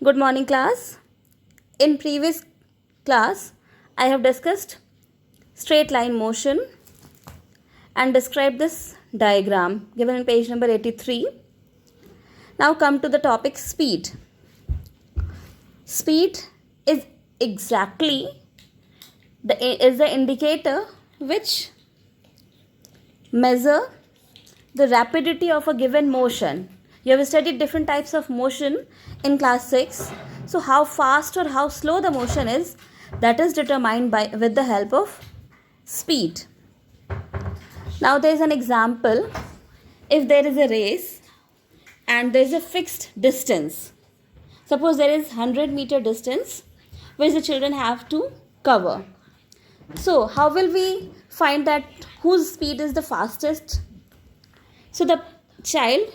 Good morning, class. In previous class, I have discussed straight line motion and described this diagram given in page number 83. Now come to the topic speed. Speed is exactly the indicator which measure the rapidity of a given motion. You have studied different types of motion in class 6. So how fast or how slow the motion is, that is determined by with the help of speed. Now there is an example. If there is a race and there is a fixed distance, suppose there is 100-meter distance which the children have to cover. So how will we find that whose speed is the fastest? So the child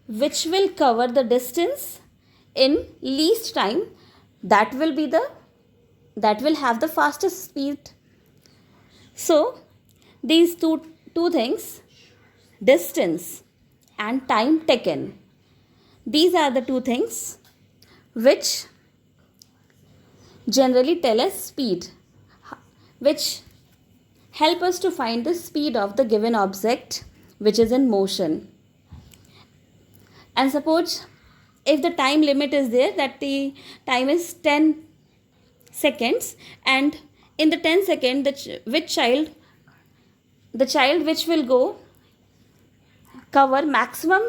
which will cover the distance in least time, that will have the fastest speed. So these two things, distance and time taken, these are the two things which generally tell us speed, which help us to find the speed of the given object which is in motion. And suppose if the time limit is there, that the time is 10 seconds, and in the 10 second the child which will go cover maximum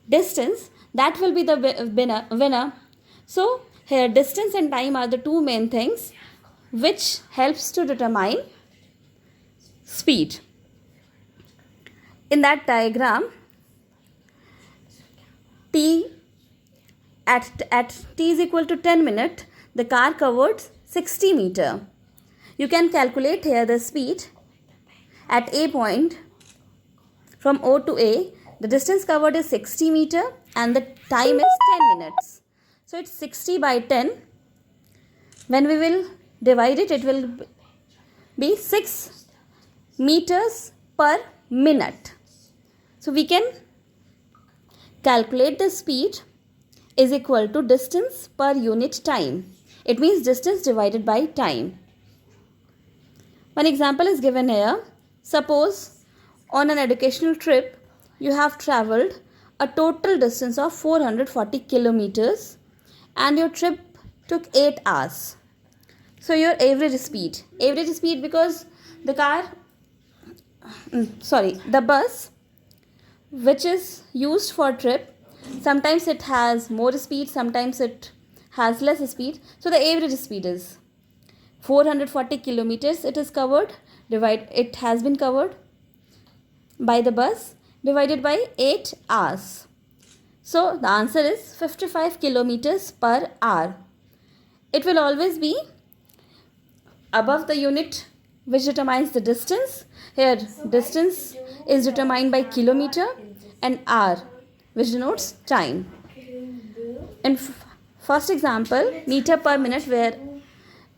distance, that will be the winner. So here distance and time are the two main things which helps to determine speed. In that diagram, at t is equal to 10 minutes, the car covered 60 meter. You can calculate here the speed at A point from O to A. The distance covered is 60 meter and the time is 10 minutes. So it's 60 by 10. When we will divide it, it will be 6 meters per minute. So we can calculate the speed is equal to distance per unit time. It means distance divided by time. One example is given here. Suppose on an educational trip, you have travelled a total distance of 440 kilometers and your trip took 8 hours. So your average speed because the bus which is used for trip, sometimes it has more speed, sometimes it has less speed. So the average speed is 440 kilometers it has been covered by the bus divided by 8 hours. So the answer is 55 kilometers per hour. It will always be above the unit which determines the distance. Here distance is determined by kilometer and hour which denotes time. In first example, meter per minute, where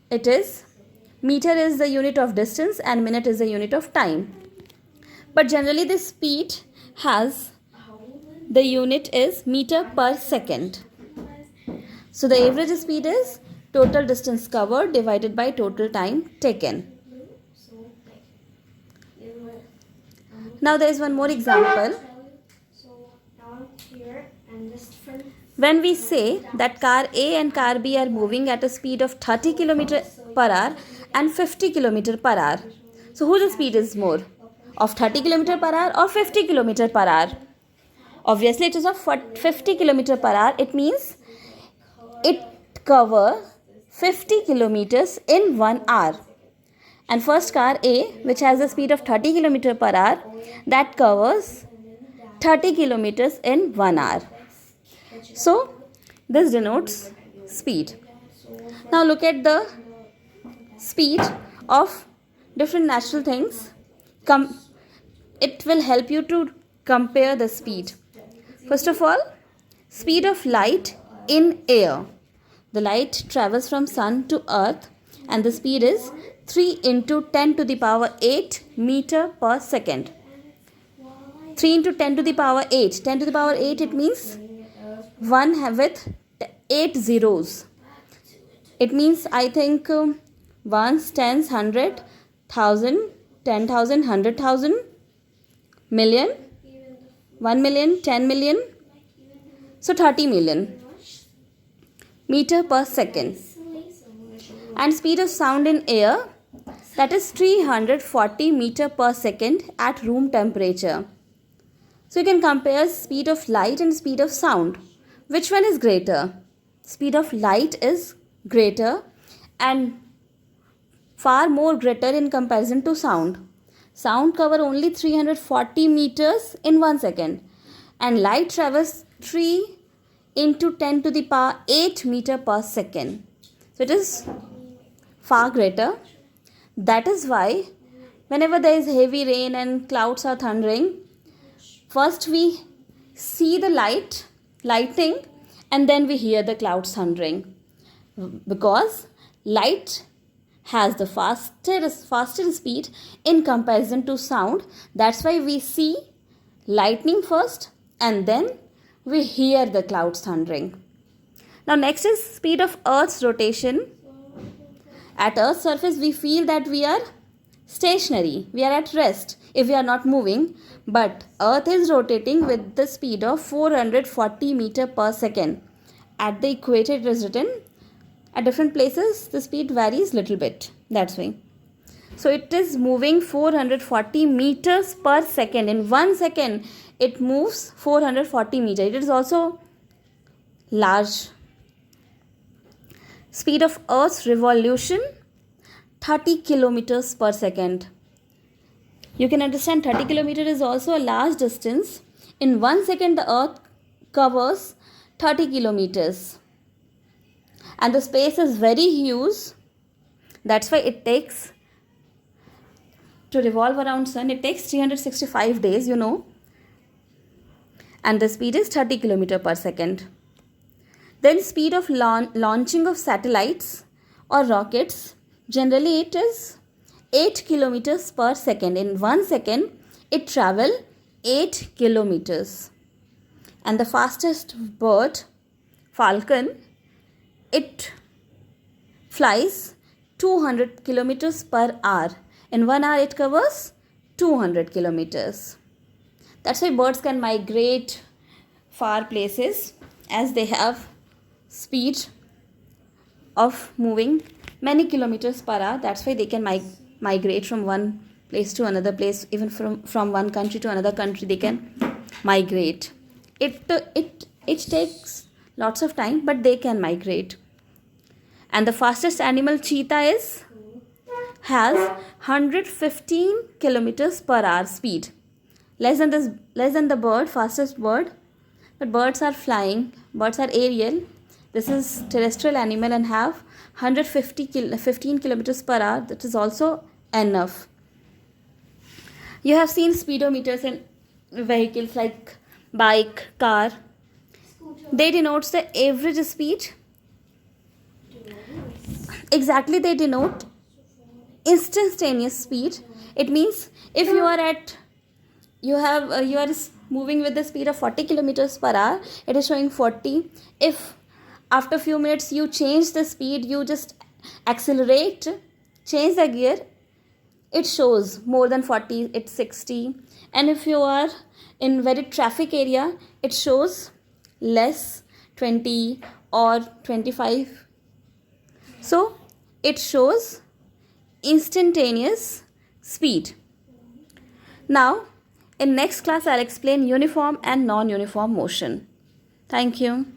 it is meter is the unit of distance and minute is the unit of time. But generally the speed has the unit is meter per second. So the average speed is total distance covered divided by total time taken. Now there is one more example. When we say that car A and car B are moving at a speed of 30 km per hour and 50 km per hour. So whose speed is more? Of 30 km per hour or 50 km per hour? Obviously it is of 50 km per hour. It means it covers 50 kilometers in 1 hour. And first car A, which has a speed of 30 km per hour, that covers 30 kilometers in 1 hour. So this denotes speed. Now look at the speed of different natural things. It will help you to compare the speed. First of all, speed of light in air. The light travels from sun to earth and the speed is 3 into 10 to the power 8 meter per second. 3 into 10 to the power 8. 10 to the power 8, it means 1 with 8 zeros. It means I think ones, tens, 100, 1,000, 10,000, 100,000, million, 1 million, 10 million. So 30 million meter per second. And speed of sound in air, that is 340 meter per second at room temperature. So you can compare speed of light and speed of sound. Which one is greater? Speed of light is greater and far more greater in comparison to sound. Sound cover only 340 meters in 1 second and light travels 3 into 10 to the power 8 meter per second. So it is far greater. That is why whenever there is heavy rain and clouds are thundering, first we see the lightning, and then we hear the clouds thundering. Because light has the faster speed in comparison to sound. That's why we see lightning first and then we hear the clouds thundering. Now next is speed of Earth's rotation. At Earth's surface we feel that we are stationary, we are at rest if we are not moving, but Earth is rotating with the speed of 440 meter per second. At the equator it is written. At different places the speed varies little bit, that's why. So it is moving 440 meters per second. In 1 second it moves 440 meters. It is also large. Speed of Earth's revolution, 30 kilometers per second. You can understand 30 kilometers is also a large distance. In 1 second the Earth covers 30 kilometers. And the space is very huge. That's why it takes, to revolve around sun, it takes 365 days, you know. And the speed is 30 kilometers per second. Then speed of launching of satellites or rockets, generally it is 8 kilometers per second. In 1 second it travel 8 kilometers. And the fastest bird, falcon, it flies 200 kilometers per hour. In 1 hour it covers 200 kilometers. That's why birds can migrate far places, as they have speed of moving many kilometers per hour. That's why they can migrate from one place to another place. Even from one country to another country they can migrate. It takes lots of time, but they can migrate. And the fastest animal, cheetah, has 115 kilometers per hour speed. Less than the bird, fastest bird. But birds are flying. Birds are aerial. This is terrestrial animal and have 15 kilometers per hour. That is also enough. You have seen speedometers in vehicles like bike, car. They denote the average speed. Exactly, they denote instantaneous speed. It means if you are moving with the speed of 40 kilometers per hour, it is showing 40. If after few minutes you change the speed, you just accelerate, change the gear, it shows more than 40, it's 60. And if you are in very traffic area, it shows less, 20 or 25. So it shows instantaneous speed. Now in next class I'll explain uniform and non-uniform motion. Thank you.